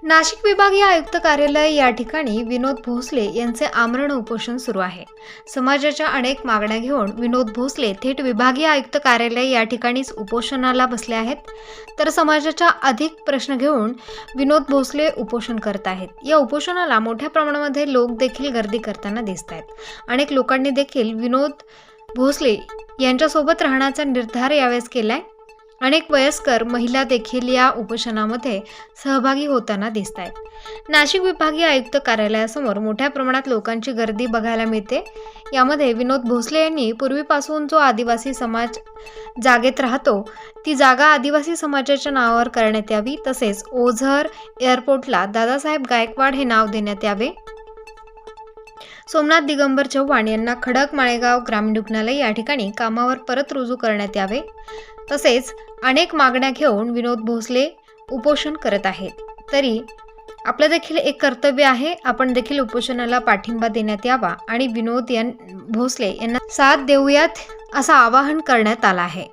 नाशिक विभागीय आयुक्त कार्यालय या ठिकाणी विनोद भोसले यांचे आमरण उपोषण सुरू आहे। समाजाच्या अनेक मागण्या घेऊन विनोद भोसले थेट विभागीय आयुक्त कार्यालय या ठिकाणीच उपोषणाला बसले आहेत। तर समाजाच्या अधिक प्रश्न घेऊन विनोद भोसले उपोषण करत आहेत। या उपोषणाला मोठ्या प्रमाणामध्ये लोक देखील गर्दी करताना दिसत आहेत। अनेक लोकांनी देखील विनोद भोसले यांच्यासोबत राहण्याचा निर्धार यावेळेस केलाय। अनेक वयस्कर महिला देखील या उपोषणामध्ये सहभागी होताना दिसत आहेत। नाशिक विभागीय आयुक्त कार्यालयासमोर मोठ्या प्रमाणात लोकांची गर्दी बघायला मिळते। यामध्ये विनोद भोसले यांनी पूर्वीपासून जो आदिवासी समाज जागेत राहतो ती जागा आदिवासी समाजाच्या नावावर करण्यात यावी, तसेच ओझर एअरपोर्टला दादासाहेब गायकवाड हे नाव देण्यात यावे। सोमनाथ दिगंबर चव्हाण यांना खडक माळेगाव ग्रामीण रुग्णालय या ठिकाणी कामावर परत रुजू करण्यात यावे। तसेच अनेक मागण्या घेऊन विनोद भोसले उपोषण करत आहेत। तरी आपलं देखील एक कर्तव्य आहे, आपण देखील उपोषणाला पाठिंबा देण्यात यावा आणि विनोद भोसले यांना साथ देऊयात असं आवाहन करण्यात आलं आहे।